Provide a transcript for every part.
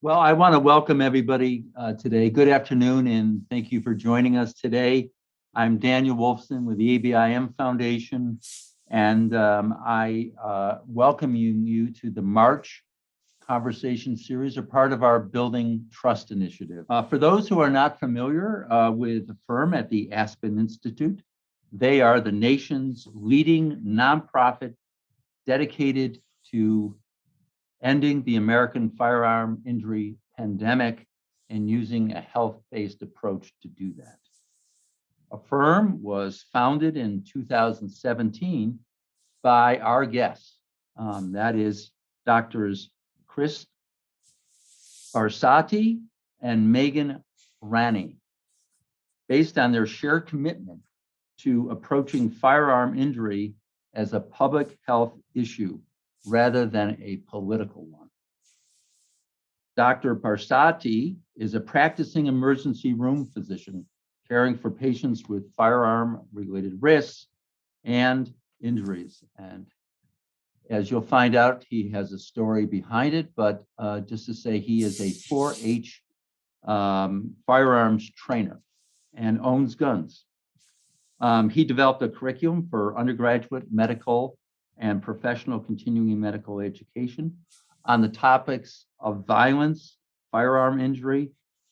Well, I want to welcome everybody today. Good afternoon, and thank you for joining us today. I'm Daniel Wolfson with the ABIM Foundation, and I welcome you to the March Conversation Series, a part of our Building Trust initiative. For those who are not familiar with AFFIRM at the Aspen Institute, they are the nation's leading nonprofit dedicated to ending the American firearm injury pandemic and using a health-based approach to do that. AFFIRM was founded in 2017 by our guests. That is Doctors Chris Barsotti and Megan Ranney, based on their shared commitment to approaching firearm injury as a public health issue rather than a political one. Dr. Barsotti is a practicing emergency room physician caring for patients with firearm-related risks and injuries. And as you'll find out, he has a story behind it, but just to say he is a 4-H firearms trainer and owns guns. He developed a curriculum for undergraduate medical and professional continuing medical education on the topics of violence, firearm injury,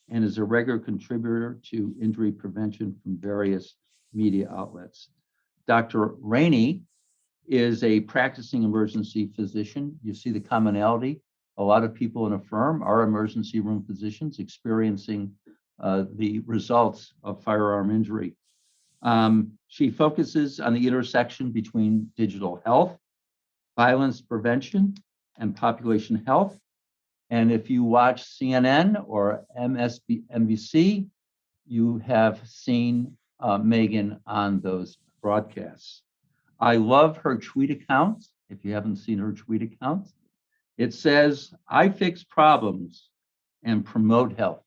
and is a regular contributor to injury prevention from various media outlets. Dr. Ranney is a practicing emergency physician. You see the commonality. A lot of people in AFFIRM are emergency room physicians experiencing the results of firearm injury. She focuses on the intersection between digital health, violence prevention, and population health. And if you watch CNN or MSNBC, you have seen Megan on those broadcasts. I love her tweet account. If you haven't seen her tweet account, it says, "I fix problems and promote health."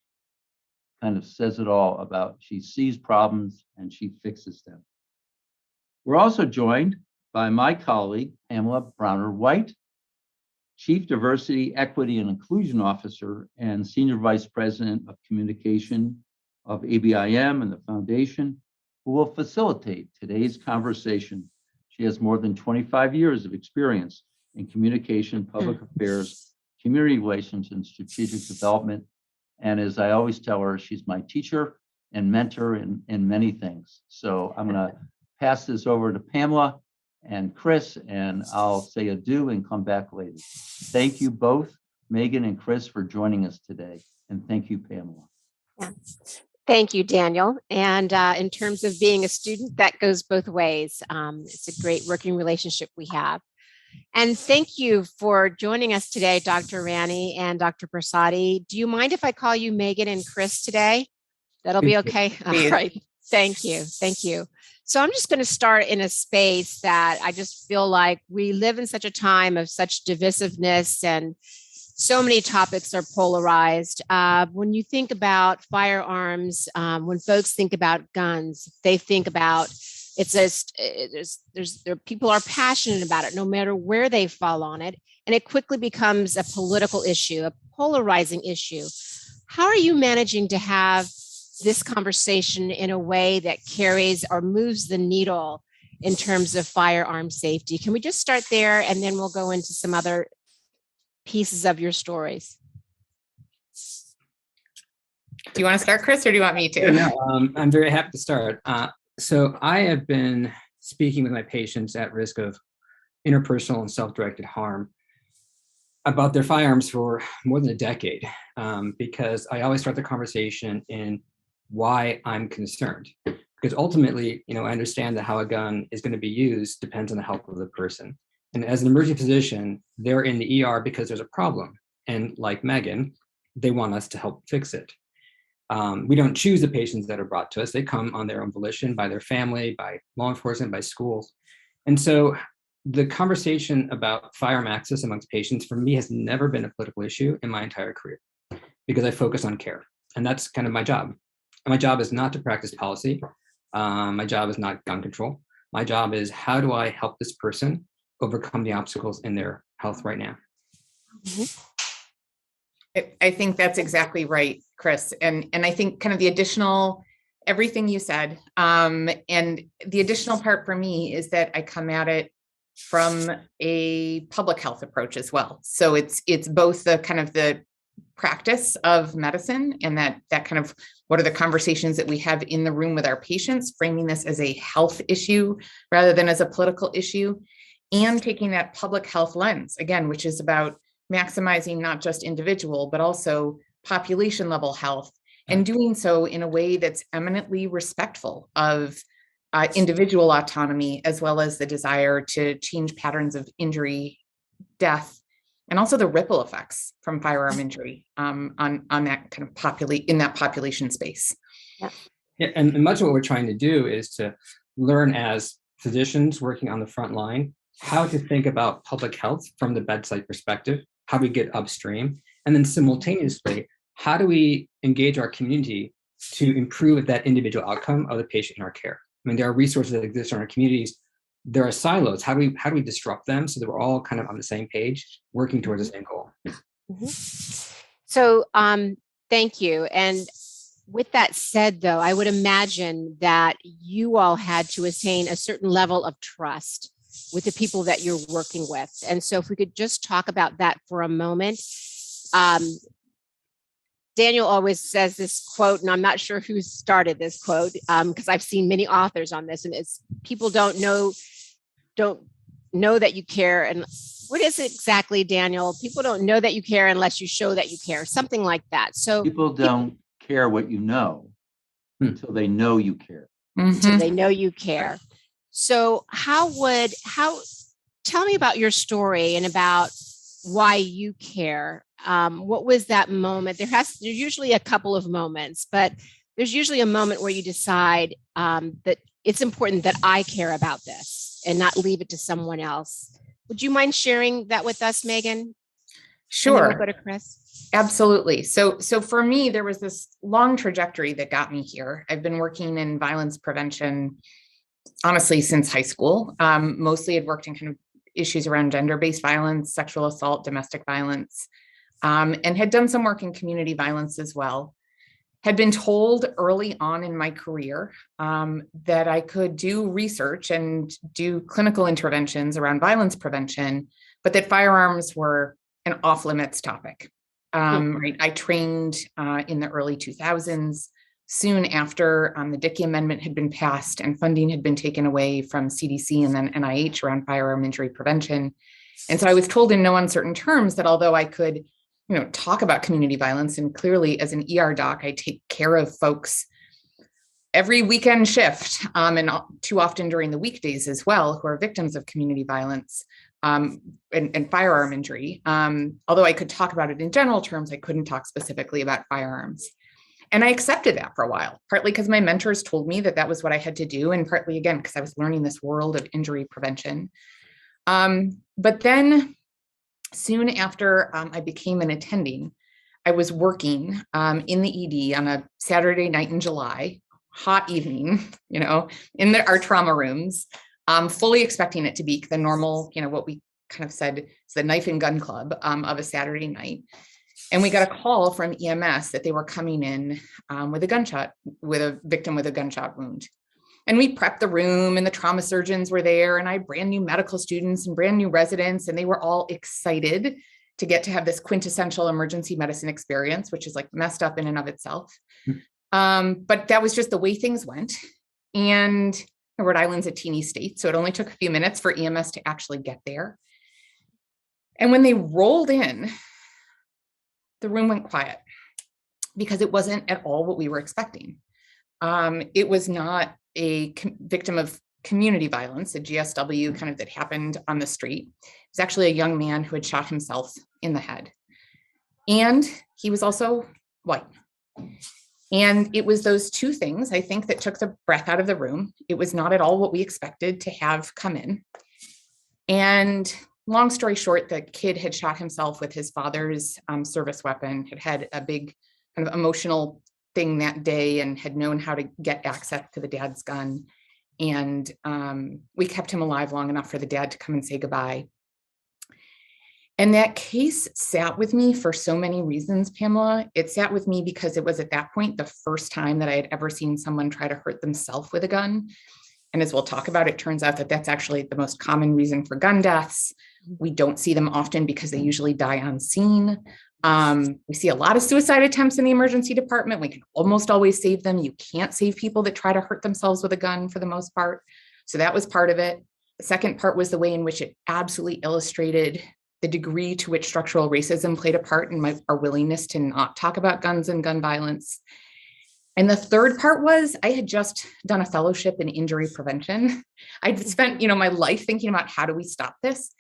Kind of says it all about she sees problems and she fixes them. We're also joined by my colleague, Pamela Browner White, Chief Diversity, Equity, and Inclusion Officer and Senior Vice President of Communication of ABIM and the Foundation, who will facilitate today's conversation. She has more than 25 years of experience in communication, public affairs, community relations, and strategic development. And as I always tell her, she's my teacher and mentor in many things. So I'm going to pass this over to Pamela and Chris, and I'll say adieu and come back later. Thank you both, Megan and Chris, for joining us today. And thank you, Pamela. Yeah. Thank you, Daniel. And in terms of being a student, that goes both ways. It's a great working relationship we have. And thank you for joining us today, Dr. Ranney and Dr. Barsotti. Do you mind if I call you Megan and Chris today? That'll be okay. All right. Thank you. Thank you. So I'm just going to start in a space that I just feel like we live in such a time of such divisiveness and so many topics are polarized. When you think about firearms, when folks think about guns, they think about it's just people are passionate about it, no matter where they fall on it, and it quickly becomes a political issue, a polarizing issue. How are you managing to have this conversation in a way that carries or moves the needle in terms of firearm safety? Can we just start there, and then we'll go into some other pieces of your stories? Do you want to start, Chris, or do you want me to? Yeah, I'm very happy to start. So I have been speaking with my patients at risk of interpersonal and self-directed harm about their firearms for more than a decade, because I always start the conversation in why I'm concerned. Because ultimately, I understand that how a gun is going to be used depends on the health of the person. And as an emergency physician, they're in the ER because there's a problem. And like Megan, they want us to help fix it. We don't choose the patients that are brought to us. They come on their own volition, by their family, by law enforcement, by schools. And so the conversation about firearm access amongst patients for me has never been a political issue in my entire career, because I focus on care. And that's kind of my job. And my job is not to practice policy. My job is not gun control. My job is, how do I help this person overcome the obstacles in their health right now? Mm-hmm. I think that's exactly right, Chris. And I think kind of the additional, everything you said, and the additional part for me is that I come at it from a public health approach as well. So it's both the kind of the practice of medicine and that kind of what are the conversations that we have in the room with our patients, framing this as a health issue rather than as a political issue, and taking that public health lens again, which is about maximizing not just individual, but also population level health, and doing so in a way that's eminently respectful of individual autonomy, as well as the desire to change patterns of injury, death, and also the ripple effects from firearm injury on that kind of in that population space. Yeah, and much of what we're trying to do is to learn as physicians working on the front line how to think about public health from the bedside perspective, how we get upstream, and then simultaneously, how do we engage our community to improve that individual outcome of the patient in our care? I mean, there are resources that exist in our communities. There are silos. How do we disrupt them so that we're all kind of on the same page, working towards the same goal? So thank you. And with that said, though, I would imagine that you all had to attain a certain level of trust with the people that you're working with. And so if we could just talk about that for a moment. Daniel always says this quote, and I'm not sure who started this quote, because I've seen many authors on this, and it's people don't know that you care. And what is it exactly, Daniel? People don't know that you care unless you show that you care, something like that. So People don't care what you know until they know you care. Until they know you care. So tell me about your story and about why you care. What was that moment? There's usually a couple of moments, but there's usually a moment where you decide that it's important that I care about this and not leave it to someone else. Would you mind sharing that with us, Megan? Sure. And then we'll go to Chris. Absolutely. So for me, there was this long trajectory that got me here. I've been working in violence prevention, honestly, since high school. Mostly I'd worked in kind of issues around gender-based violence, sexual assault, domestic violence, and had done some work in community violence as well. Had been told early on in my career that I could do research and do clinical interventions around violence prevention, but that firearms were an off-limits topic. Right? I trained in the early 2000s, soon after the Dickey Amendment had been passed and funding had been taken away from CDC and then NIH around firearm injury prevention. And so I was told in no uncertain terms that although I could talk about community violence, and clearly as an ER doc, I take care of folks every weekend shift and too often during the weekdays as well, who are victims of community violence and firearm injury. Although I could talk about it in general terms, I couldn't talk specifically about firearms. And I accepted that for a while, partly because my mentors told me that that was what I had to do, and partly, again, because I was learning this world of injury prevention. But then soon after I became an attending, I was working in the ED on a Saturday night in July, hot evening, in our trauma rooms, fully expecting it to be the normal, what we kind of said is the knife and gun club of a Saturday night. And we got a call from EMS that they were coming in with a victim with a gunshot wound. And we prepped the room and the trauma surgeons were there, and I had brand new medical students and brand new residents, and they were all excited to get to have this quintessential emergency medicine experience, which is like messed up in and of itself. But that was just the way things went. And Rhode Island's a teeny state, so it only took a few minutes for EMS to actually get there. And when they rolled in, the room went quiet because it wasn't at all what we were expecting. It was not a victim of community violence, a GSW kind of that happened on the street. It was actually a young man who had shot himself in the head. And he was also white. And it was those two things, I think, that took the breath out of the room. It was not at all what we expected to have come in. And long story short, the kid had shot himself with his father's service weapon, had a big kind of emotional thing that day and had known how to get access to the dad's gun. And we kept him alive long enough for the dad to come and say goodbye. And that case sat with me for so many reasons, Pamela. It sat with me because it was at that point the first time that I had ever seen someone try to hurt themselves with a gun. And as we'll talk about, it turns out that that's actually the most common reason for gun deaths. We don't see them often because they usually die on scene. We see a lot of suicide attempts in the emergency department. We can almost always save them. You can't save people that try to hurt themselves with a gun for the most part. So that was part of it. The second part was the way in which it absolutely illustrated the degree to which structural racism played a part in our willingness to not talk about guns and gun violence. And the third part was I had just done a fellowship in injury prevention. I'd spent, my life thinking about how do we stop this?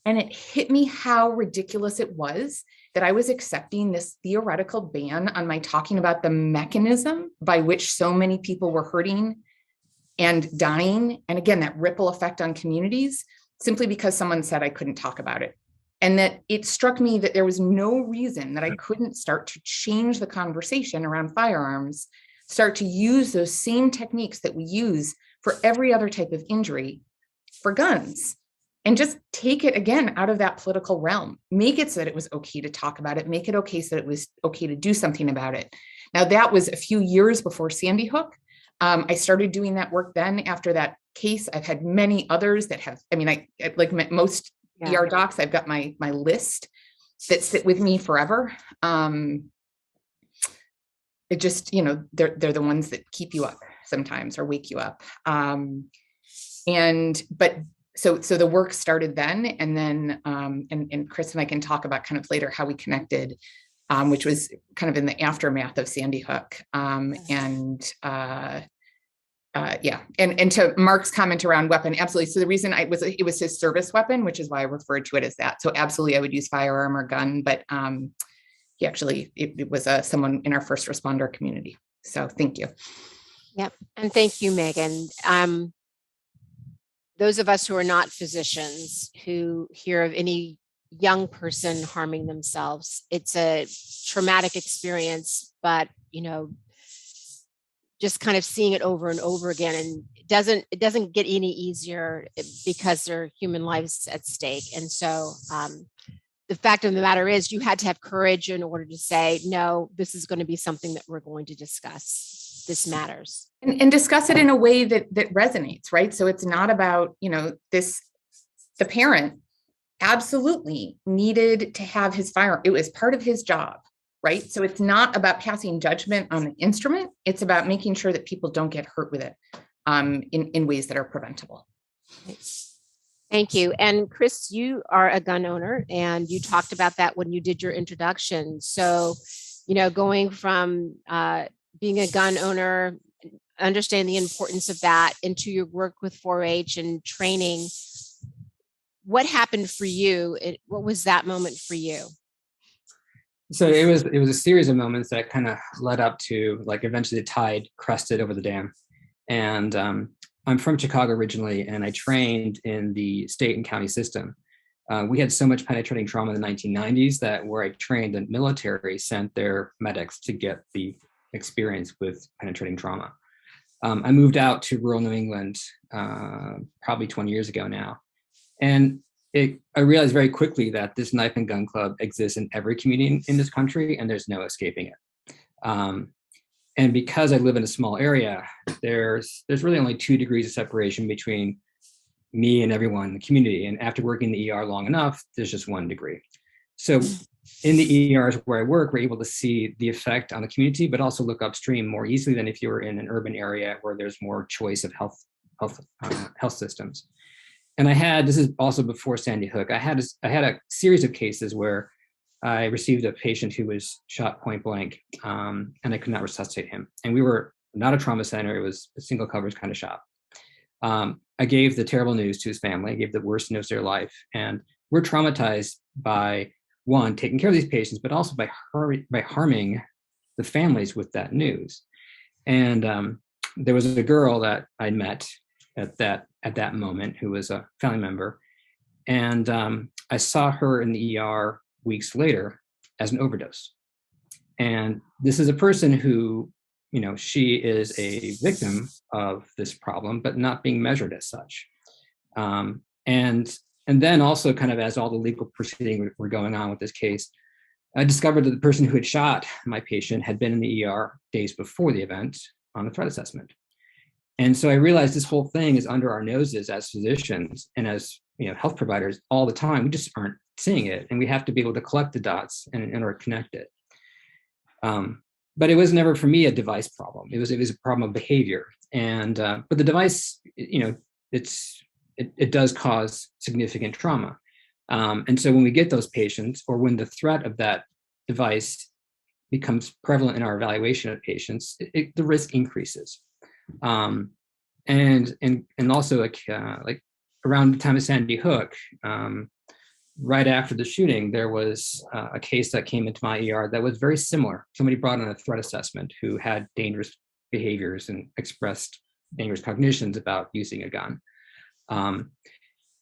And it hit me how ridiculous it was that I was accepting this theoretical ban on my talking about the mechanism by which so many people were hurting and dying. And again, that ripple effect on communities, simply because someone said I couldn't talk about it. And that it struck me that there was no reason that I couldn't start to change the conversation around firearms, start to use those same techniques that we use for every other type of injury for guns, and just take it again out of that political realm, make it so that it was okay to talk about it, make it okay so that it was okay to do something about it. Now that was a few years before Sandy Hook. I started doing that work then after that case. I've had many others that have, I like most ER docs, I've got my list that sit with me forever. It just, they're the ones that keep you up sometimes or wake you up. So the work started then, and then, and Chris and I can talk about kind of later how we connected, which was kind of in the aftermath of Sandy Hook. And to Mark's comment around weapon, absolutely. So the reason it was his service weapon, which is why I referred to it as that. So absolutely, I would use firearm or gun, but it was someone in our first responder community. So thank you. Yep, and thank you, Megan. Those of us who are not physicians who hear of any young person harming themselves, it's a traumatic experience, but just kind of seeing it over and over again, and it doesn't get any easier because there are human lives at stake. And so the fact of the matter is you had to have courage in order to say, no, this is going to be something that we're going to discuss. This matters. And discuss it in a way that resonates, right? So it's not about, the parent absolutely needed to have his firearm. It was part of his job, right? So it's not about passing judgment on the instrument. It's about making sure that people don't get hurt with it in ways that are preventable. Thank you. And Chris, you are a gun owner, and you talked about that when you did your introduction. So, going from being a gun owner, understand the importance of that, into your work with 4-H and training, what happened for you? What was that moment for you? So it was a series of moments that kind of led up to, like, eventually the tide crested over the dam. And I'm from Chicago originally, and I trained in the state and county system. We had so much penetrating trauma in the 1990s that where I trained, the military sent their medics to get the experience with penetrating trauma. I moved out to rural New England probably 20 years ago now. And I realized very quickly that this knife and gun club exists in every community in this country, and there's no escaping it. And because I live in a small area, there's really only 2 degrees of separation between me and everyone in the community. And after working in the ER long enough, there's just 1 degree. So in the ERs where I work, we're able to see the effect on the community, but also look upstream more easily than if you were in an urban area where there's more choice of health systems. And this is also before Sandy Hook, I had a series of cases where I received a patient who was shot point blank, and I could not resuscitate him. And we were not a trauma center, it was a single coverage kind of shop. I gave the terrible news to his family, I gave the worst news of their life. And we're traumatized by, one, taking care of these patients, but also by harming the families with that news. And there was a girl that I met at that moment who was a family member. And I saw her in the ER weeks later as an overdose. And this is a person who, she is a victim of this problem, but not being measured as such. And And then also kind of as all the legal proceedings were going on with this case, I discovered that the person who had shot my patient had been in the ER days before the event on a threat assessment. And so I realized this whole thing is under our noses as physicians and as health providers all the time. We just aren't seeing it, and we have to be able to collect the dots and or connect it. But it was never for me a device problem. It was a problem of behavior, and but the device, it does cause significant trauma. And so when we get those patients, or when the threat of that device becomes prevalent in our evaluation of patients, the risk increases. And also like around the time of Sandy Hook, right after the shooting, there was a case that came into my ER that was very similar. Somebody brought in a threat assessment who had dangerous behaviors and expressed dangerous cognitions about using a gun.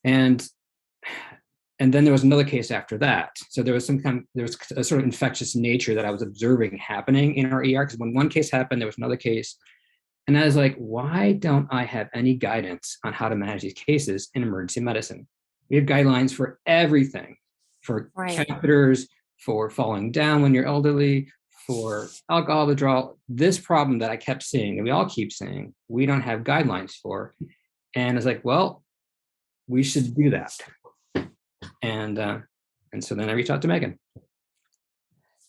And then there was another case after that. So there was a sort of infectious nature that I was observing happening in our ER, because when one case happened, there was another case. And I was like, why don't I have any guidance on how to manage these cases in emergency medicine? We have guidelines for everything, for catheters, for falling down when you're elderly, for alcohol withdrawal. This problem that I kept seeing, and we all keep seeing, we don't have guidelines for. And I was like, well, we should do that. And so then I reached out to Megan.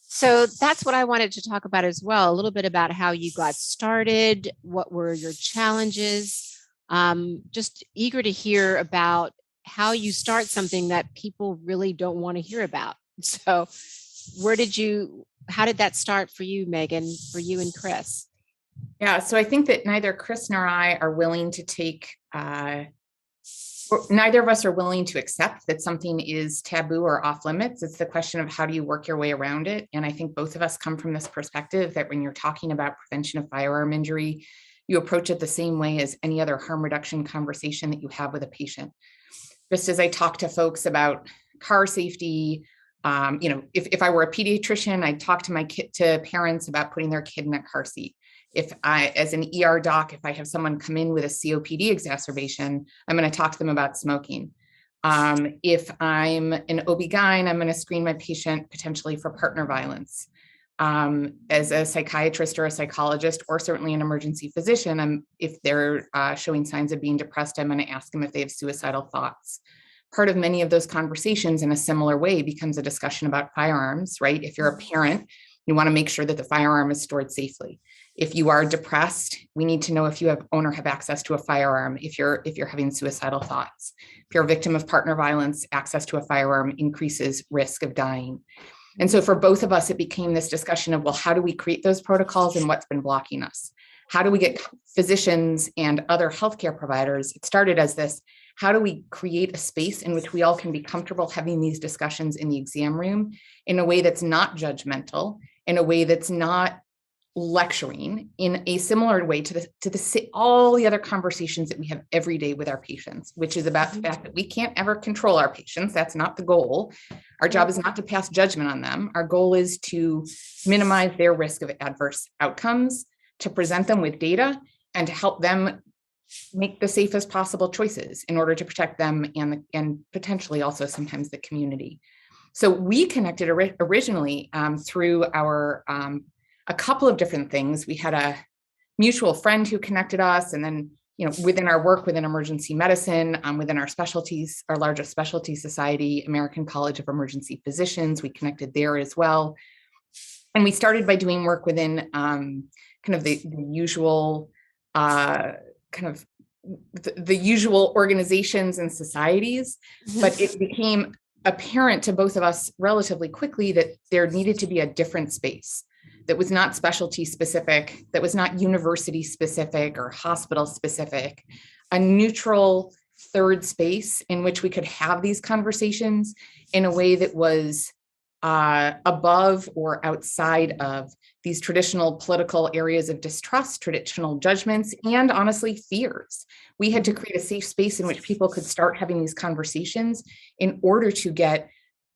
So that's what I wanted to talk about as well, a little bit about how you got started, what were your challenges, just eager to hear about how you start something that people really don't want to hear about. So how did that start for you, Megan, for you and Chris? Yeah, so I think that neither Chris nor I are willing to take, neither of us are willing to accept that something is taboo or off limits. It's the question of how do you work your way around it? And I think both of us come from this perspective that when you're talking about prevention of firearm injury, you approach it the same way as any other harm reduction conversation that you have with a patient. Just as I talk to folks about car safety, if I were a pediatrician, I'd talk to parents about putting their kid in a car seat. If I, as an ER doc, if I have someone come in with a COPD exacerbation, I'm going to talk to them about smoking. If I'm an OB-GYN, I'm going to screen my patient potentially for partner violence. As a psychiatrist or a psychologist, or certainly an emergency physician, if they're showing signs of being depressed, I'm going to ask them if they have suicidal thoughts. Part of many of those conversations in a similar way becomes a discussion about firearms, right? If you're a parent, you want to make sure that the firearm is stored safely. If you are depressed, we need to know if you have access to a firearm. If you're having suicidal thoughts, if you're a victim of partner violence, access to a firearm increases risk of dying. And so for both of us, it became this discussion of, well, how do we create those protocols and what's been blocking us? How do we get physicians and other healthcare providers? It started as this, how do we create a space in which we all can be comfortable having these discussions in the exam room in a way that's not judgmental, in a way that's not lecturing, in a similar way to all the other conversations that we have every day with our patients, which is about the fact that we can't ever control our patients. That's not the goal. Our job is not to pass judgment on them. Our goal is to minimize their risk of adverse outcomes, to present them with data, and to help them make the safest possible choices in order to protect them and potentially also sometimes the community. So we connected originally through our a couple of different things. We had a mutual friend who connected us, and then within our work within emergency medicine, within our specialties, our largest specialty society, American College of Emergency Physicians, we connected there as well. And we started by doing work within kind of the usual the usual organizations and societies, but it became apparent to both of us relatively quickly that there needed to be a different space that was not specialty specific, that was not university specific or hospital specific, a neutral third space in which we could have these conversations in a way that was above or outside of these traditional political areas of distrust, traditional judgments, and honestly, fears. We had to create a safe space in which people could start having these conversations in order to get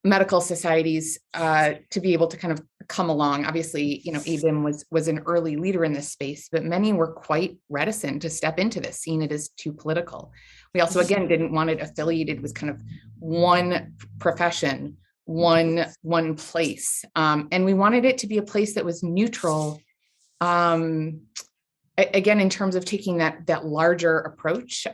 medical societies to be able to kind of come along. Obviously, ABIM was an early leader in this space, but many were quite reticent to step into this, seeing it as too political. We also, again, didn't want it affiliated with kind of one profession, one place. And we wanted it to be a place that was neutral. Again, in terms of taking that larger approach,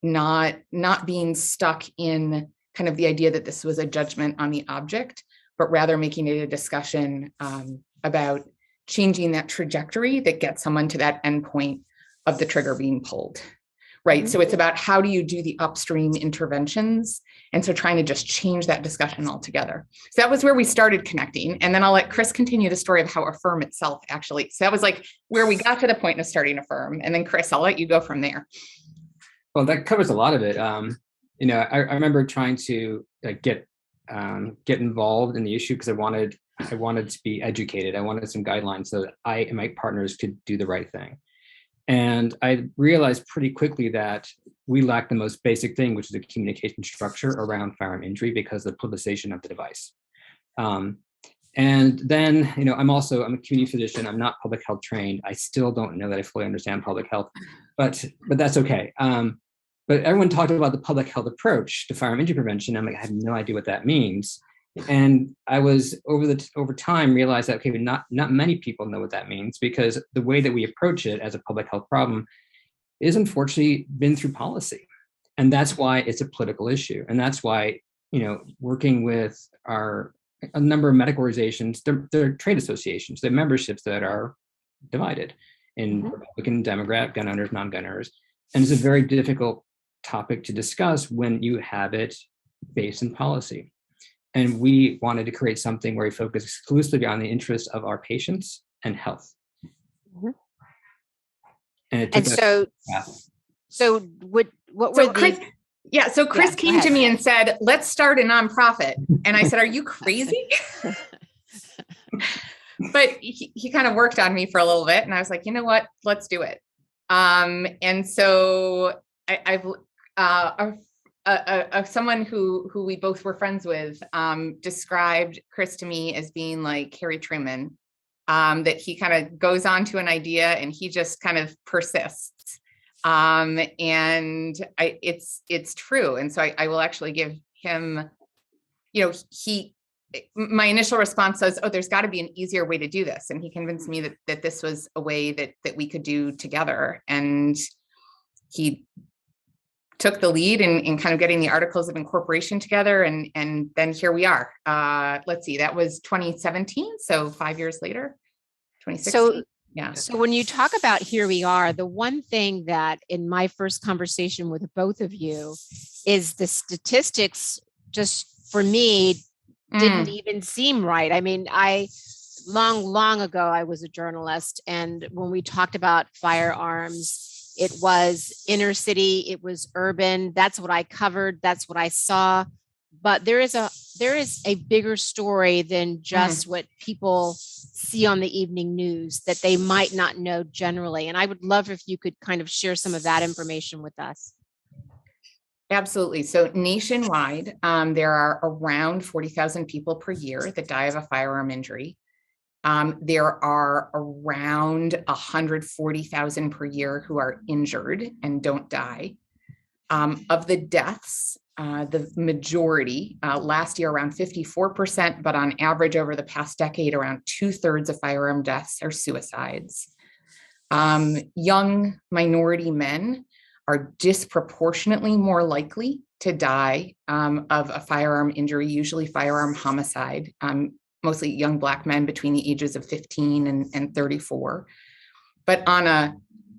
not being stuck in kind of the idea that this was a judgment on the object, but rather making it a discussion about changing that trajectory that gets someone to that endpoint of the trigger being pulled, right? Mm-hmm. So it's about how do you do the upstream interventions? And so trying to just change that discussion altogether. So that was where we started connecting. And then I'll let Chris continue the story of how AFFIRM itself actually, so that was like where we got to the point of starting AFFIRM. And then Chris, I'll let you go from there. Well, that covers a lot of it. I remember trying to get involved in the issue because I wanted to be educated. I wanted some guidelines so that I and my partners could do the right thing. And I realized pretty quickly that we lacked the most basic thing, which is a communication structure around firearm injury because of the politicization of the device. And then, I'm a community physician. I'm not public health trained. I still don't know that I fully understand public health, but that's okay. But everyone talked about the public health approach to firearm injury prevention. I'm like, I have no idea what that means. And I was over time realized that, okay, not many people know what that means because the way that we approach it as a public health problem is unfortunately been through policy. And that's why it's a political issue. And that's why, working with a number of medical organizations, they're trade associations, they're memberships that are divided in Republican, Democrat, gun owners, non-gun owners. And it's a very difficult topic to discuss when you have it based in policy. And we wanted to create something where we focus exclusively on the interests of our patients and health. Mm-hmm. And Chris came to me and said, let's start a nonprofit. And I said, are you crazy? But he kind of worked on me for a little bit. And I was like, you know what, let's do it. And so someone who we both were friends with described Chris to me as being like Harry Truman, that he kind of goes on to an idea and he just kind of persists. And it's true. And so I will actually give him, my initial response was, oh, there's got to be an easier way to do this. And he convinced me that this was a way that we could do together. And he took the lead in kind of getting the articles of incorporation together. And then here we are. Let's see, that was 2017. So 5 years later, 2016. Yeah. So when you talk about here we are, the one thing that in my first conversation with both of you is the statistics just for me didn't even seem right. I mean, long ago, I was a journalist. And when we talked about firearms, it was inner city, it was urban. That's what I covered. That's what I saw. But there is a bigger story than just what people see on the evening news that they might not know generally. And I would love if you could kind of share some of that information with us. Absolutely. So nationwide, there are around 40,000 people per year that die of a firearm injury. There are around 140,000 per year who are injured and don't die. Of the deaths, the majority, last year around 54%, but on average over the past decade, around 2/3 of firearm deaths are suicides. Young minority men are disproportionately more likely to die of a firearm injury, usually firearm homicide. Mostly young Black men between the ages of 15 and 34. But on a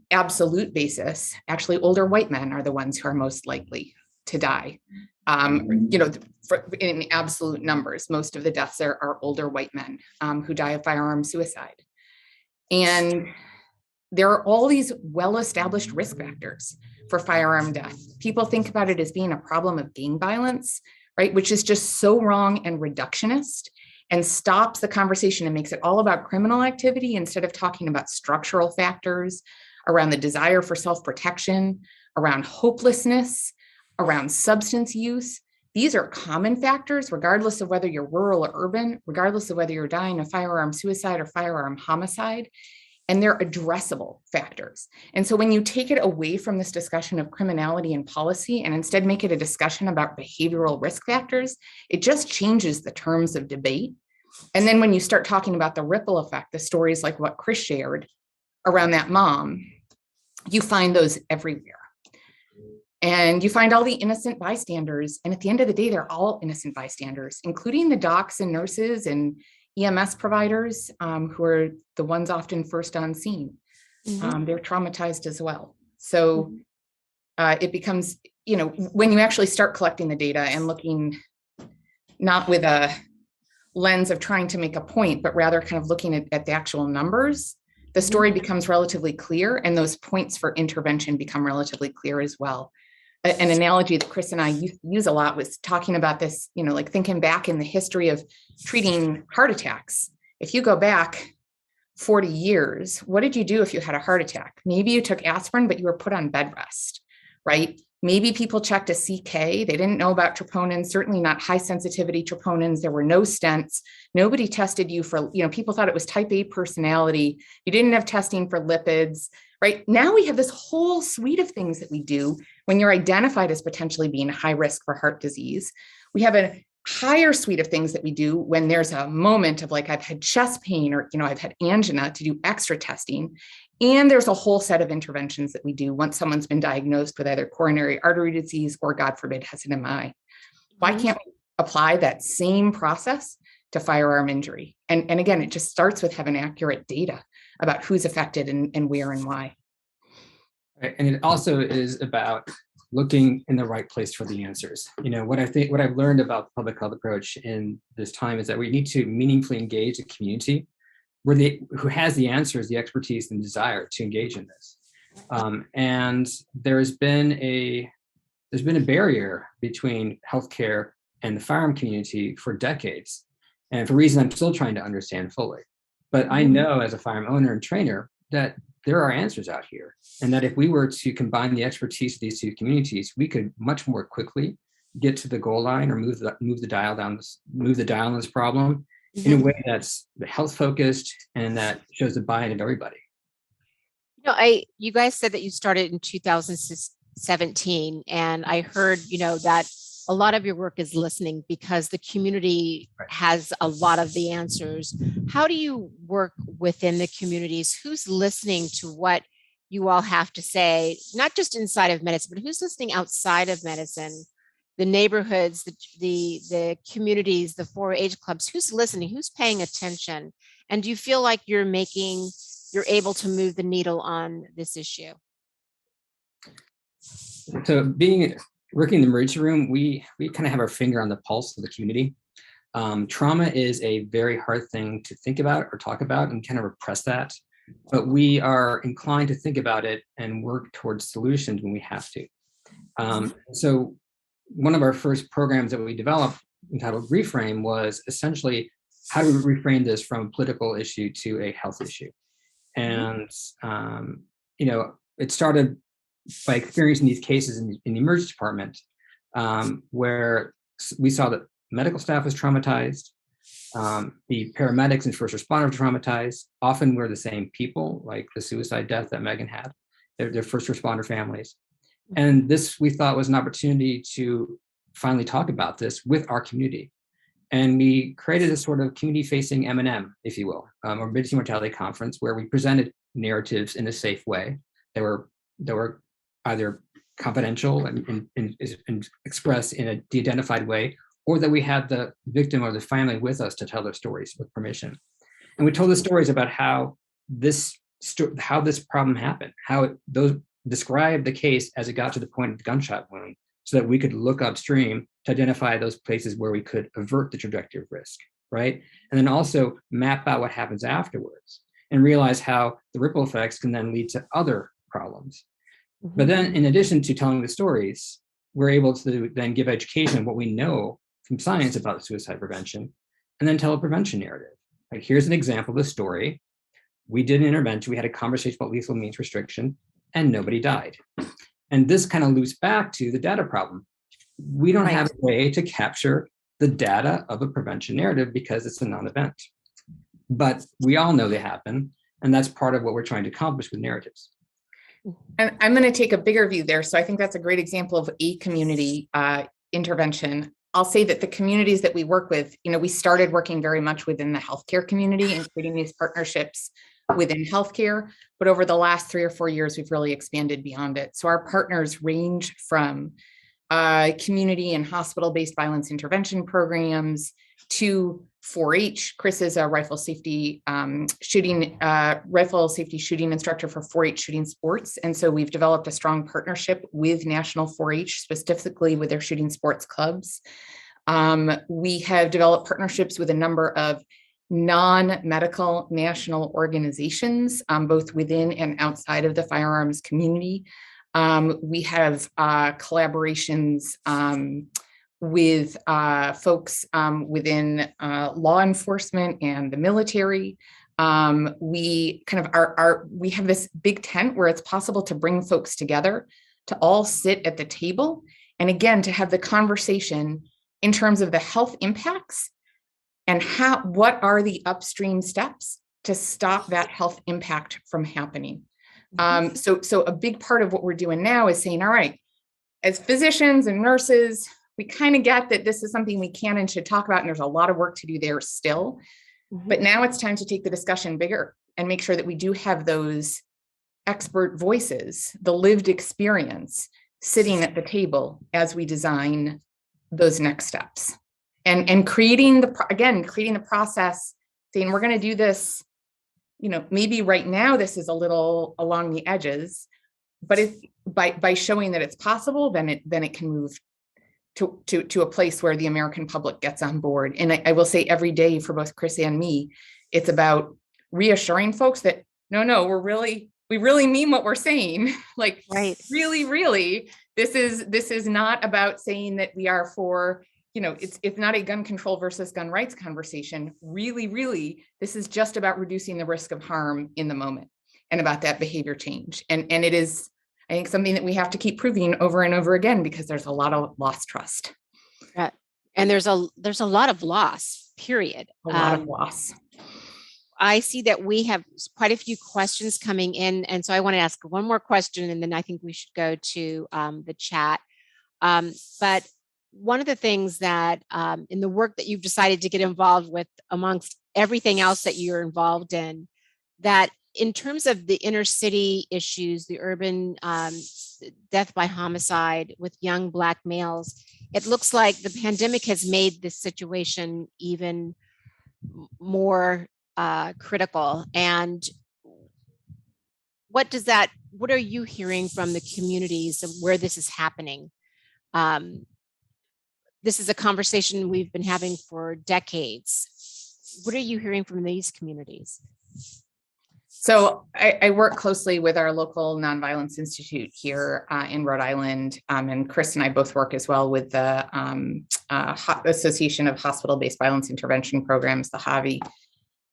absolute basis, actually older white men are the ones who are most likely to die. In absolute numbers, most of the deaths are older white men who die of firearm suicide. And there are all these well-established risk factors for firearm death. People think about it as being a problem of gang violence, right? Which is just so wrong and reductionist, and stops the conversation and makes it all about criminal activity instead of talking about structural factors around the desire for self-protection, around hopelessness, around substance use. These are common factors, regardless of whether you're rural or urban, regardless of whether you're dying of firearm suicide or firearm homicide. and they're addressable factors. And so when you take it away from this discussion of criminality and policy and instead make it a discussion about behavioral risk factors, it just changes the terms of debate. And then when you start talking about the ripple effect, the stories like what Chris shared around that mom, you find those everywhere. And you find all the innocent bystanders. And at the end of the day, they're all innocent bystanders, including the docs and nurses and EMS providers, who are the ones often first on scene. They're traumatized as well. So it becomes, when you actually start collecting the data and looking not with a lens of trying to make a point, but rather kind of looking at the actual numbers, the story becomes relatively clear, and those points for intervention become relatively clear as well. An analogy that Chris and I use a lot was talking about this, like thinking back in the history of treating heart attacks. If you go back 40 years, what did you do if you had a heart attack? Maybe you took aspirin, but you were put on bed rest, right? Maybe people checked a CK. They didn't know about troponins, certainly not high sensitivity troponins. There were no stents. Nobody tested you for, people thought it was type A personality. You didn't have testing for lipids, right? Now we have this whole suite of things that we do when you're identified as potentially being high risk for heart disease. We have a higher suite of things that we do when there's a moment of like, I've had chest pain or, I've had angina, to do extra testing. And there's a whole set of interventions that we do once someone's been diagnosed with either coronary artery disease or, God forbid, has an MI. Why can't we apply that same process to firearm injury? And again, it just starts with having accurate data about who's affected and where and why. Right. And it also is about looking in the right place for the answers. What I've learned about the public health approach in this time is that we need to meaningfully engage the community who has the answers, the expertise, and desire to engage in this. And there's been a barrier between healthcare and the firearm community for decades, and for reasons I'm still trying to understand fully. But I know as a firearm owner and trainer that there are answers out here, and that if we were to combine the expertise of these two communities, we could much more quickly get to the goal line or move the dial on this problem in a way that's health focused and that shows the buy-in of everybody. You guys said that you started in 2017, and I heard, that a lot of your work is listening because the community has a lot of the answers. How do you work within the communities? Who's listening to what you all have to say, not just inside of medicine, but who's listening outside of medicine? The neighborhoods, the communities, the 4-H clubs, who's listening, who's paying attention? And do you feel like you're able to move the needle on this issue? So working in the emergency room, we kind of have our finger on the pulse of the community. Trauma is a very hard thing to think about or talk about and kind of repress that. But we are inclined to think about it and work towards solutions when we have to. So one of our first programs that we developed entitled Reframe was essentially how do we reframe this from a political issue to a health issue? And, it started by experiencing these cases in the emergency department where we saw that medical staff was traumatized, the paramedics and first responders were traumatized. Often we're the same people, like the suicide death that Megan had, their first responder families. And this, we thought, was an opportunity to finally talk about this with our community. And we created a sort of community-facing M&M, if you will, or Morbidity Mortality Conference, where we presented narratives in a safe way. They were either confidential and expressed in a de-identified way, or that we had the victim or the family with us to tell their stories with permission. And we told the stories about how this problem happened, describe the case as it got to the point of the gunshot wound, so that we could look upstream to identify those places where we could avert the trajectory of risk, right? And then also map out what happens afterwards and realize how the ripple effects can then lead to other problems. But then in addition to telling the stories, we're able to then give education of what we know from science about suicide prevention, and then tell a prevention narrative. Like, here's an example of a story. We did an intervention, we had a conversation about lethal means restriction, and nobody died. And this kind of loops back to the data problem. We don't have a way to capture the data of a prevention narrative because it's a non-event. But we all know they happen. And that's part of what we're trying to accomplish with narratives. And I'm going to take a bigger view there. So I think that's a great example of a community intervention. I'll say that the communities that we work with, we started working very much within the healthcare community and creating these partnerships within healthcare. But over the last 3 or 4 years, we've really expanded beyond it. So our partners range from community and hospital-based violence intervention programs to 4-H. Chris is a rifle safety shooting instructor for 4-H shooting sports. And so we've developed a strong partnership with National 4-H, specifically with their shooting sports clubs. We have developed partnerships with a number of non-medical national organizations, both within and outside of the firearms community. We have collaborations with folks within law enforcement and the military. We kind of we have this big tent where it's possible to bring folks together to all sit at the table. And again, to have the conversation in terms of the health impacts and what are the upstream steps to stop that health impact from happening. So a big part of what we're doing now is saying, all right, as physicians and nurses, we kind of get that this is something we can and should talk about, and there's a lot of work to do there still. But now it's time to take the discussion bigger and make sure that we do have those expert voices, the lived experience sitting at the table as we design those next steps. And creating the process, saying we're going to do this, maybe right now this is a little along the edges, but if by showing that it's possible, then it can move to a place where the American public gets on board. And I will say every day for both Chris and me, it's about reassuring folks that no, we really mean what we're saying. Like, right. Really, this is not about saying that we are for, it's not a gun control versus gun rights conversation. Really, this is just about reducing the risk of harm in the moment and about that behavior change. And it is, I think, something that we have to keep proving over and over again, because there's a lot of lost trust. Yeah. And there's a lot of loss, period. A lot of loss. I see that we have quite a few questions coming in. And so I want to ask one more question, and then I think we should go to the chat. But one of the things that in the work that you've decided to get involved with, amongst everything else that you're involved in, that in terms of the inner city issues, the urban death by homicide with young Black males, it looks like the pandemic has made this situation even more critical. And what are you hearing from the communities of where this is happening? This is a conversation we've been having for decades. What are you hearing from these communities? So I work closely with our local Nonviolence Institute here in Rhode Island, and Chris and I both work as well with the Association of Hospital-Based Violence Intervention Programs, the HAVI.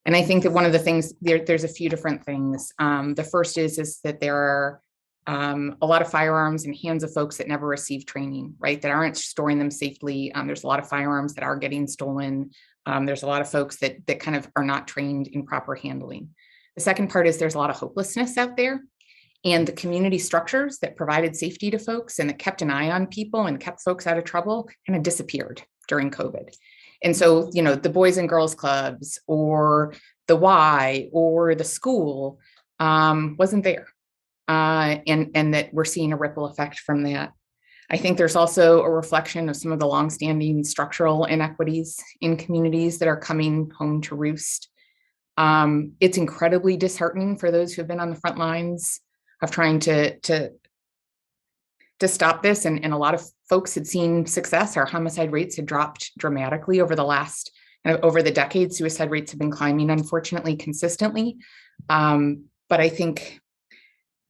And I think that one of the things, there's a few different things. The first is that there are a lot of firearms in hands of folks that never receive training, right? That aren't storing them safely. There's a lot of firearms that are getting stolen. There's a lot of folks that kind of are not trained in proper handling. The second part is there's a lot of hopelessness out there, and the community structures that provided safety to folks and that kept an eye on people and kept folks out of trouble kind of disappeared during COVID. And so, the Boys and Girls Clubs or the Y or the school wasn't there. And that we're seeing a ripple effect from that. I think there's also a reflection of some of the longstanding structural inequities in communities that are coming home to roost. It's incredibly disheartening for those who have been on the front lines of trying to stop this. And a lot of folks had seen success. Our homicide rates had dropped dramatically over the decades. Suicide rates have been climbing, unfortunately, consistently. But I think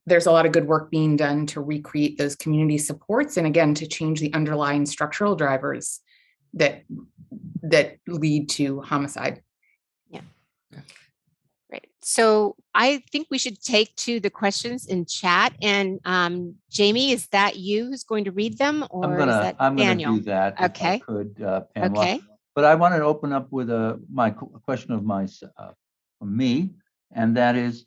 there's a lot of good work being done to recreate those community supports. And again, to change the underlying structural drivers that lead to homicide. Yeah. Great. So I think we should take to the questions in chat. And Jamie, is that you who's going to read them, or I'm gonna Daniel? do that. Okay. If I could, Pamela. Okay. But I want to open up with a question of from me. and that is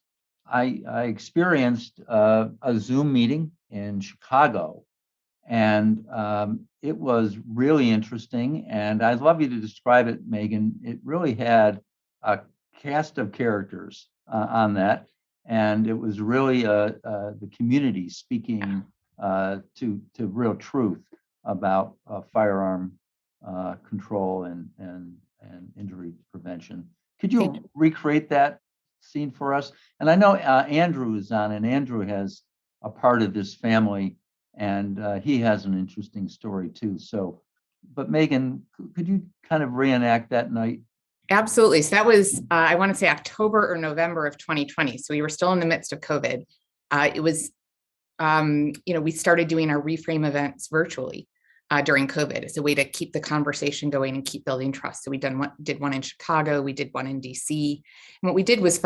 I experienced a Zoom meeting in Chicago, and it was really interesting. And I'd love you to describe it, Megan. It really had a cast of characters on that, and it was really the community speaking to real truth about firearm control and injury prevention. Could Thank you recreate that scene for us? And I know Andrew is on, and Andrew has a part of this family, and he has an interesting story too. So, but Megan, could you kind of reenact that night? Absolutely. So that was, I want to say October or November of 2020. So we were still in the midst of COVID. It was, we started doing our Reframe events virtually during COVID. It's a way to keep the conversation going and keep building trust. So we did one in Chicago, we did one in DC. And what we did was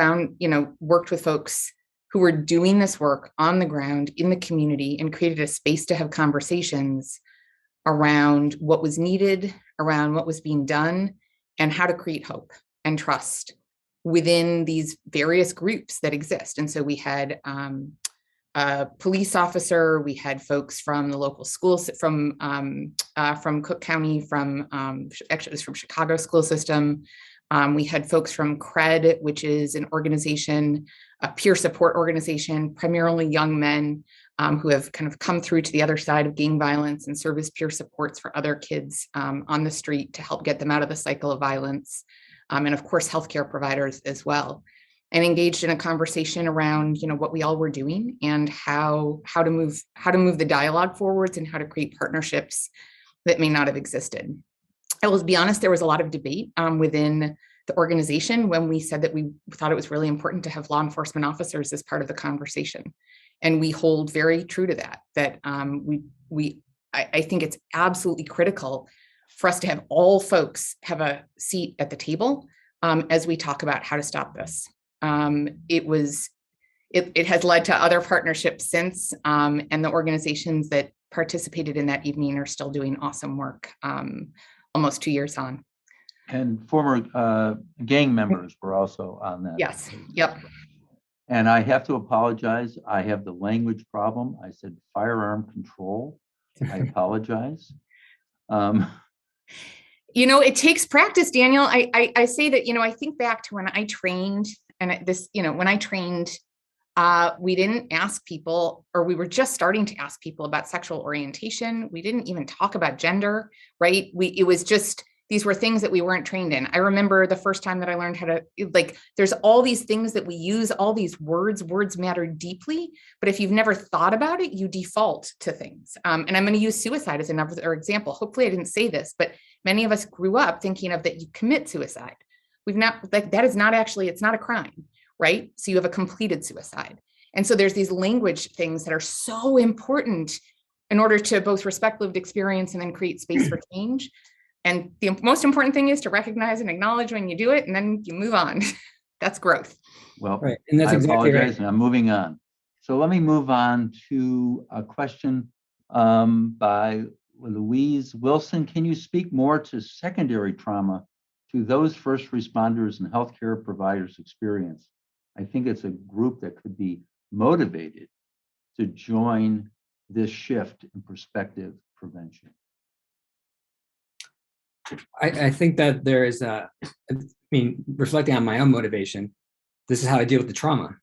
worked with folks who were doing this work on the ground in the community and created a space to have conversations around what was needed, around what was being done, and how to create hope and trust within these various groups that exist. And so we had a police officer, we had folks from the local schools, from Cook County, actually it was from Chicago school system. We had folks from CRED, which is an organization, a peer support organization, primarily young men who have kind of come through to the other side of gang violence and serve as peer supports for other kids on the street to help get them out of the cycle of violence. And of course, healthcare providers as well. And engaged in a conversation around, what we all were doing and how to move the dialogue forwards and how to create partnerships that may not have existed. I will be honest, there was a lot of debate within the organization when we said that we thought it was really important to have law enforcement officers as part of the conversation. And we hold very true to that I think it's absolutely critical for us to have all folks have a seat at the table as we talk about how to stop this. It has led to other partnerships since, and the organizations that participated in that evening are still doing awesome work almost 2 years on. And former gang members were also on that. Yes. Yep. And I have to apologize. I have the language problem. I said firearm control. I apologize. It takes practice, Daniel. I say that, I think back to when I trained, and when I trained, we didn't ask people, or we were just starting to ask people about sexual orientation. We didn't even talk about gender, right? It was just, these were things that we weren't trained in. I remember the first time that I learned how to, there's all these things that we use, all these words matter deeply, but if you've never thought about it, you default to things. And I'm going to use suicide as another example. Hopefully I didn't say this, but many of us grew up thinking of that you commit suicide. That is not actually, it's not a crime, right? So you have a completed suicide. And so there's these language things that are so important in order to both respect lived experience and then create space for change. And the most important thing is to recognize and acknowledge when you do it, and then you move on. That's growth. Well, right. And that's exactly apologize, right. and I'm moving on. So let me move on to a question by Louise Wilson. Can you speak more to secondary trauma to those first responders and healthcare providers experience? I think it's a group that could be motivated to join this shift in perspective prevention. I think that there is reflecting on my own motivation, this is how I deal with the trauma.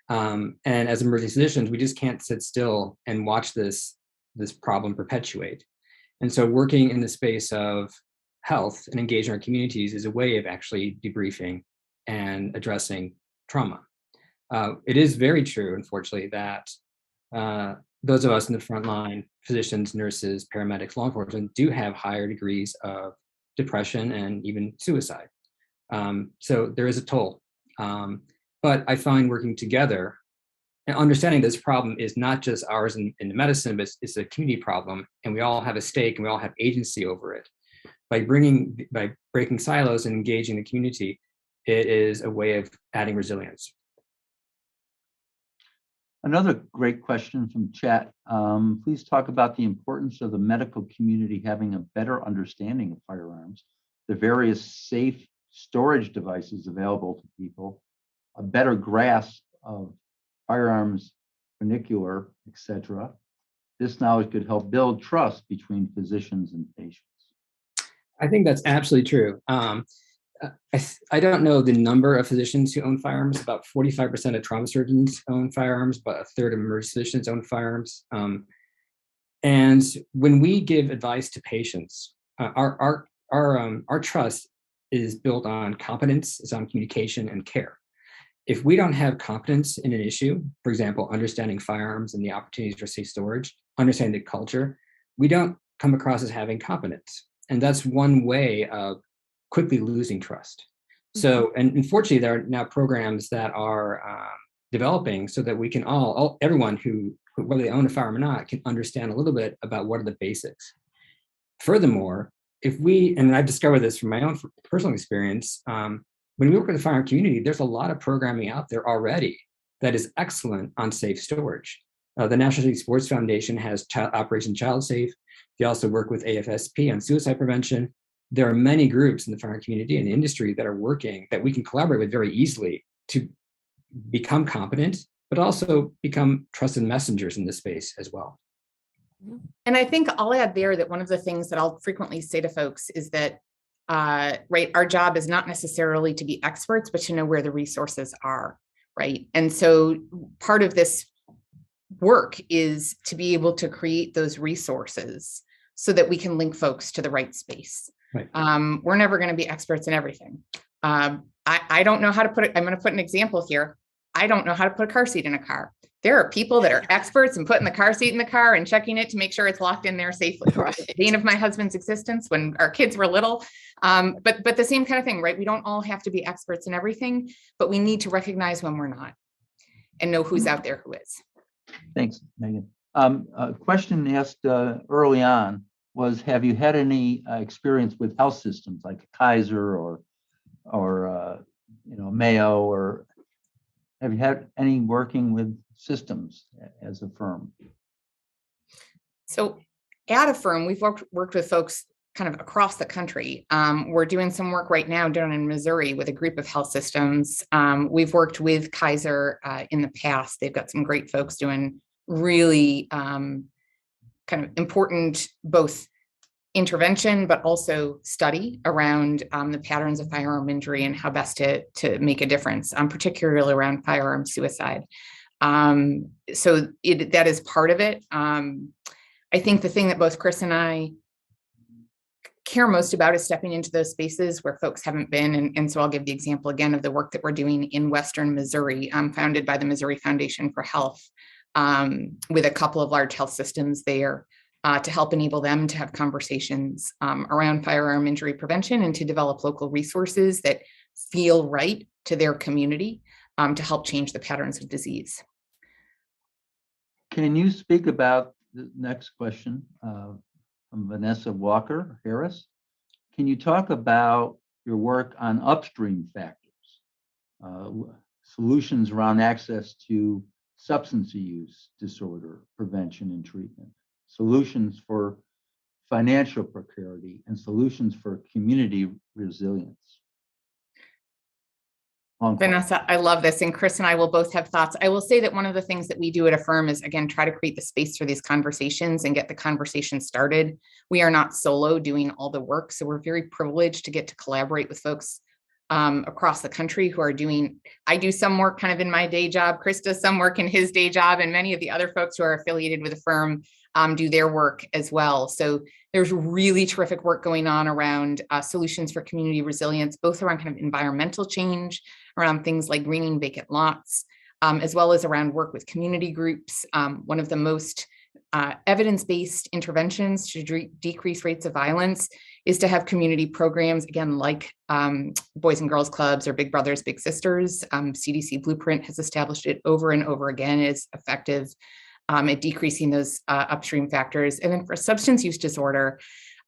And as emergency physicians, we just can't sit still and watch this problem perpetuate. And so working in the space of health and engaging our communities is a way of actually debriefing and addressing trauma. It is very true, unfortunately, that those of us in the front line, physicians, nurses, paramedics, law enforcement, do have higher degrees of depression and even suicide. So there is a toll. But I find working together and understanding this problem is not just ours in the medicine, but it's a community problem, and we all have a stake and we all have agency over it. By breaking silos and engaging the community, it is a way of adding resilience. Another great question from chat. Please talk about the importance of the medical community having a better understanding of firearms, the various safe storage devices available to people, a better grasp of firearms, vernacular, etc. This knowledge could help build trust between physicians and patients. I think that's absolutely true. I don't know the number of physicians who own firearms. About 45% of trauma surgeons own firearms, but a third of emergency physicians own firearms. And when we give advice to patients, our trust is built on competence, is on communication and care. If we don't have competence in an issue, for example, understanding firearms and the opportunities for safe storage, understanding the culture, we don't come across as having competence. And that's one way of quickly losing trust. So, and unfortunately, there are now programs that are developing so that we can everyone who, whether they own a firearm or not, can understand a little bit about what are the basics. Furthermore, and I've discovered this from my own personal experience, when we work with the firearm community, there's a lot of programming out there already that is excellent on safe storage. The National Safety Sports Foundation has Operation Child Safe. They also work with AFSP on suicide prevention. There are many groups in the firearm community and the industry that are working that we can collaborate with very easily to become competent, but also become trusted messengers in this space as well. And I think I'll add there that one of the things that I'll frequently say to folks is that, right, our job is not necessarily to be experts, but to know where the resources are, right? And so part of this work is to be able to create those resources so that we can link folks to the right space. Right. We're never going to be experts in everything. I don't know how to put it. I'm going to put an example here. I don't know how to put a car seat in a car. There are people that are experts in putting the car seat in the car and checking it to make sure it's locked in there safely. Right. The bane of my husband's existence when our kids were little. But the same kind of thing, right? We don't all have to be experts in everything, but we need to recognize when we're not and know who's out there who is. Thanks, Megan. A question asked early on was, have you had any experience with health systems like Kaiser or Mayo, or have you had any working with systems as a firm? So at AFFIRM, we've worked with folks kind of across the country. We're doing some work right now down in Missouri with a group of health systems. We've worked with Kaiser in the past. They've got some great folks doing really kind of important both intervention, but also study around the patterns of firearm injury and how best to make a difference, particularly around firearm suicide. So that is part of it. I think the thing that both Chris and I care most about is stepping into those spaces where folks haven't been. And so I'll give the example again of the work that we're doing in Western Missouri, founded by the Missouri Foundation for Health, with a couple of large health systems there to help enable them to have conversations around firearm injury prevention and to develop local resources that feel right to their community to help change the patterns of disease. Can you speak about the next question from Vanessa Walker Harris? Can you talk about your work on upstream factors, solutions around access to substance use disorder prevention and treatment, solutions for financial precarity, and solutions for community resilience? Vanessa, I love this. And Chris and I will both have thoughts. I will say that one of the things that we do at AFFIRM is, again, try to create the space for these conversations and get the conversation started. We are not solo doing all the work. So we're very privileged to get to collaborate with folks across the country who are doing, I do some work kind of in my day job. Chris does some work in his day job, and many of the other folks who are affiliated with AFFIRM do their work as well. So there's really terrific work going on around solutions for community resilience, both around kind of environmental change, around things like greening vacant lots, as well as around work with community groups. One of the most evidence-based interventions to decrease rates of violence is to have community programs, again, like Boys and Girls Clubs or Big Brothers, Big Sisters. CDC Blueprint has established it over and over again as effective at decreasing those upstream factors. And then for substance use disorder,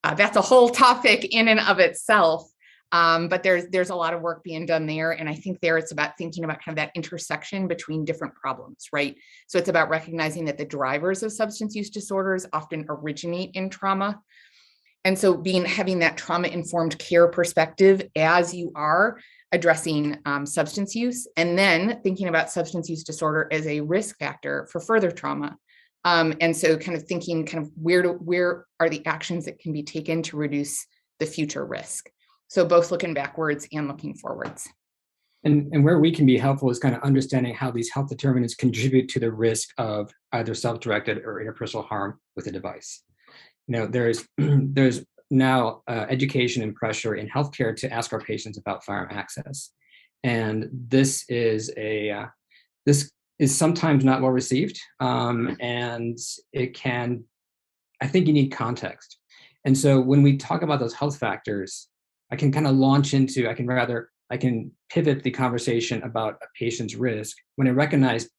that's a whole topic in and of itself. But there's a lot of work being done there. And I think there it's about thinking about kind of that intersection between different problems, right? So it's about recognizing that the drivers of substance use disorders often originate in trauma. And so having that trauma-informed care perspective as you are addressing substance use, and then thinking about substance use disorder as a risk factor for further trauma. And so kind of thinking kind of where are the actions that can be taken to reduce the future risk. So both looking backwards and looking forwards. And where we can be helpful is kind of understanding how these health determinants contribute to the risk of either self-directed or interpersonal harm with a device. You know, there's now education and pressure in healthcare to ask our patients about firearm access, and this is sometimes not well received, and it can. I think you need context, and so when we talk about those health factors, I can kind of launch into. I can pivot the conversation about a patient's risk when I recognize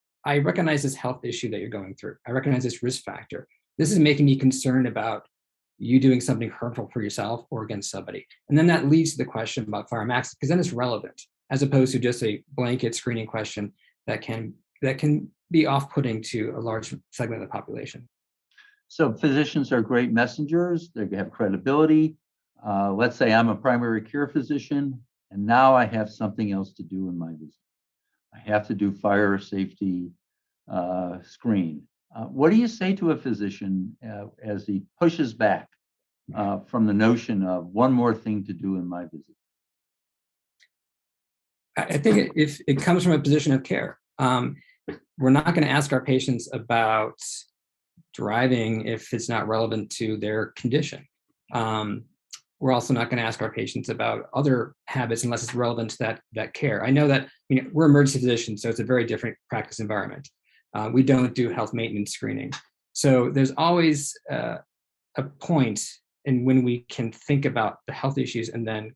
this health issue that you're going through. I recognize this risk factor. This is making me concerned about you doing something hurtful for yourself or against somebody. And then that leads to the question about firearm access, because then it's relevant, as opposed to just a blanket screening question that can be off-putting to a large segment of the population. So physicians are great messengers. They have credibility. Let's say I'm a primary care physician, and now I have something else to do in my visit. I have to do fire safety screen. What do you say to a physician as he pushes back from the notion of one more thing to do in my visit? I think if it comes from a position of care, we're not going to ask our patients about driving if it's not relevant to their condition. We're also not going to ask our patients about other habits unless it's relevant to that care. I know that we're emergency physicians, so it's a very different practice environment. We don't do health maintenance screening. So there's always a point in when we can think about the health issues and then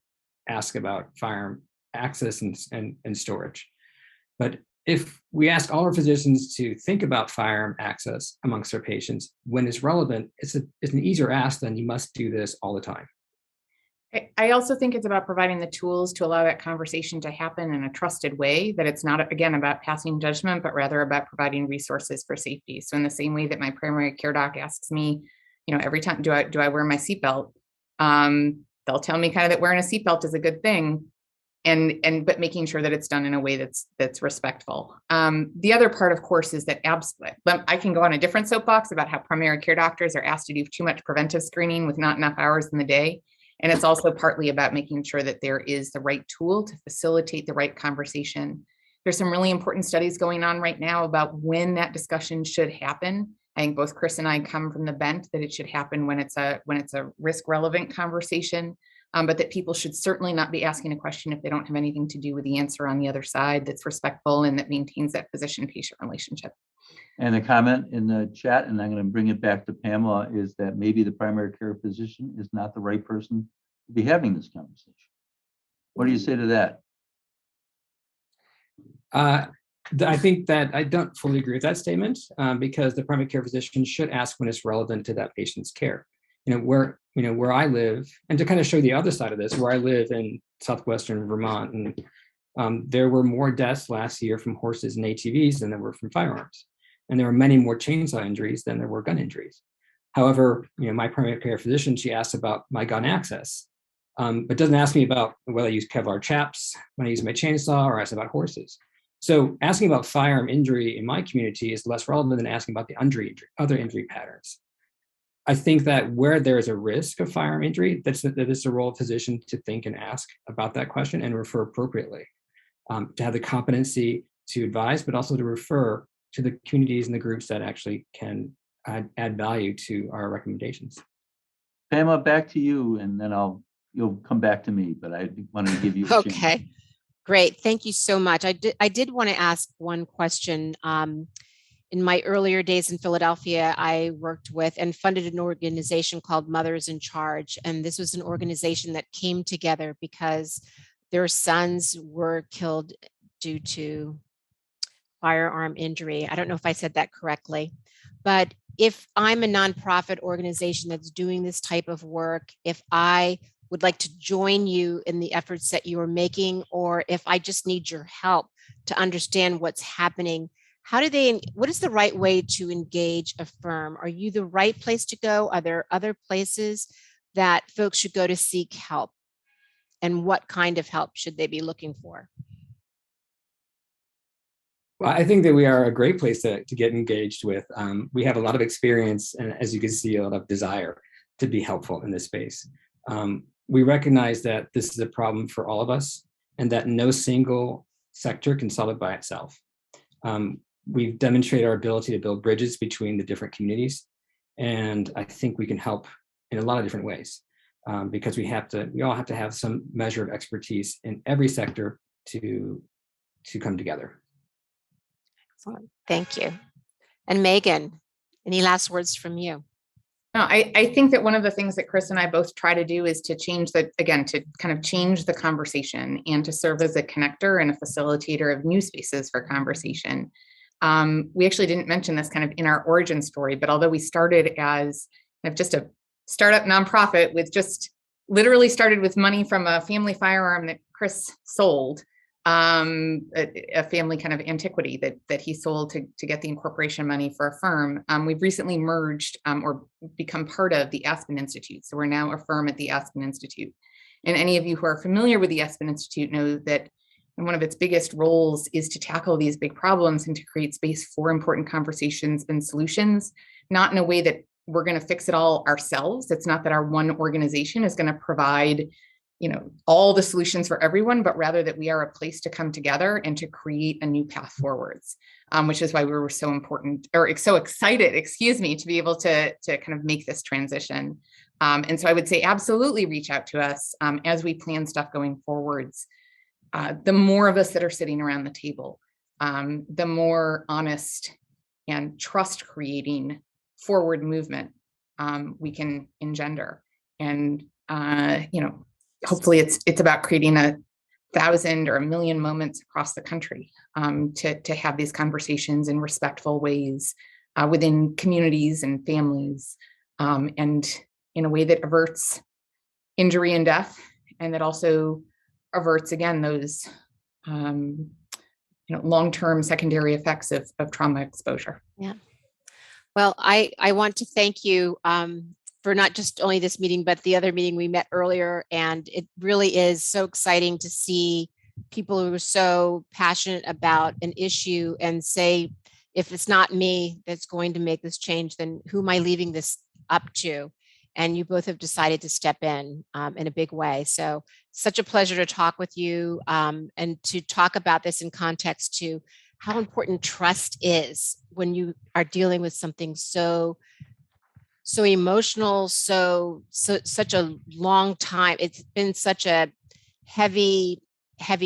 ask about firearm access and storage. But if we ask all our physicians to think about firearm access amongst their patients when it's relevant, it's an easier ask than you must do this all the time. I also think it's about providing the tools to allow that conversation to happen in a trusted way, that it's not, again, about passing judgment, but rather about providing resources for safety. So in the same way that my primary care doc asks me, every time, do I wear my seatbelt? They'll tell me kind of that wearing a seatbelt is a good thing, but making sure that it's done in a way that's respectful. The other part, of course, is that I can go on a different soapbox about how primary care doctors are asked to do too much preventive screening with not enough hours in the day. And it's also partly about making sure that there is the right tool to facilitate the right conversation. There's some really important studies going on right now about when that discussion should happen. I think both Chris and I come from the bent that it should happen when it's a risk relevant conversation, but that people should certainly not be asking a question if they don't have anything to do with the answer on the other side that's respectful and that maintains that physician-patient relationship. And a comment in the chat, and I'm going to bring it back to Pamela, is that maybe the primary care physician is not the right person to be having this conversation. What do you say to that? I think that I don't fully agree with that statement because the primary care physician should ask when it's relevant to that patient's care. Where I live, and to kind of show the other side of this, where I live in southwestern Vermont, and there were more deaths last year from horses and ATVs than there were from firearms. And there were many more chainsaw injuries than there were gun injuries. However, my primary care physician, she asked about my gun access, but doesn't ask me about whether I use Kevlar chaps when I use my chainsaw or ask about horses. So asking about firearm injury in my community is less relevant than asking about the other injury patterns. I think that where there is a risk of firearm injury, that it's the role of physician to think and ask about that question and refer appropriately, to have the competency to advise, but also to refer to the communities and the groups that actually can add value to our recommendations. Pamela, back to you, and then you'll come back to me, but I want to give you a chance. Okay, great. Thank you so much. I did want to ask one question. In my earlier days in Philadelphia, I worked with and funded an organization called Mothers in Charge. And this was an organization that came together because their sons were killed due to firearm injury. I don't know if I said that correctly, but if I'm a nonprofit organization that's doing this type of work, if I would like to join you in the efforts that you are making, or if I just need your help to understand what's happening, what is the right way to engage AFFIRM? Are you the right place to go? Are there other places that folks should go to seek help? and what kind of help should they be looking for? Well, I think that we are a great place to get engaged with. We have a lot of experience, and as you can see, a lot of desire to be helpful in this space. We recognize that this is a problem for all of us, and that no single sector can solve it by itself. We've demonstrated our ability to build bridges between the different communities, and I think we can help in a lot of different ways, because we all have to have some measure of expertise in every sector to come together. Excellent. Thank you. And Megan, any last words from you? No, I think that one of the things that Chris and I both try to do is to change to kind of change the conversation and to serve as a connector and a facilitator of new spaces for conversation. We actually didn't mention this kind of in our origin story, but although we started as kind of just a startup nonprofit with just literally started with money from a family firearm that Chris sold, a family kind of antiquity that he sold to get the incorporation money for AFFIRM. We've recently merged or become part of the Aspen Institute. So we're now AFFIRM at the Aspen Institute. And any of you who are familiar with the Aspen Institute know that one of its biggest roles is to tackle these big problems and to create space for important conversations and solutions, not in a way that we're going to fix it all ourselves. It's not that our one organization is going to provide all the solutions for everyone, but rather that we are a place to come together and to create a new path forwards, which is why we were so excited, to be able to kind of make this transition. And so I would say absolutely reach out to us as we plan stuff going forwards. The more of us that are sitting around the table, the more honest and trust creating forward movement we can engender. And hopefully it's about creating 1,000 or 1,000,000 moments across the country to have these conversations in respectful ways within communities and families, and in a way that averts injury and death, and that also averts, again, those long-term secondary effects of trauma exposure. Yeah. Well, I want to thank you for not just only this meeting, but the other meeting we met earlier. And it really is so exciting to see people who are so passionate about an issue and say, if it's not me that's going to make this change, then who am I leaving this up to? And you both have decided to step in a big way. So such a pleasure to talk with you and to talk about this in context to how important trust is when you are dealing with something so emotional, such a long time. It's been such a heavy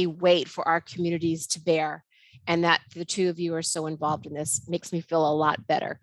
weight for our communities to bear. And that the two of you are so involved in this makes me feel a lot better.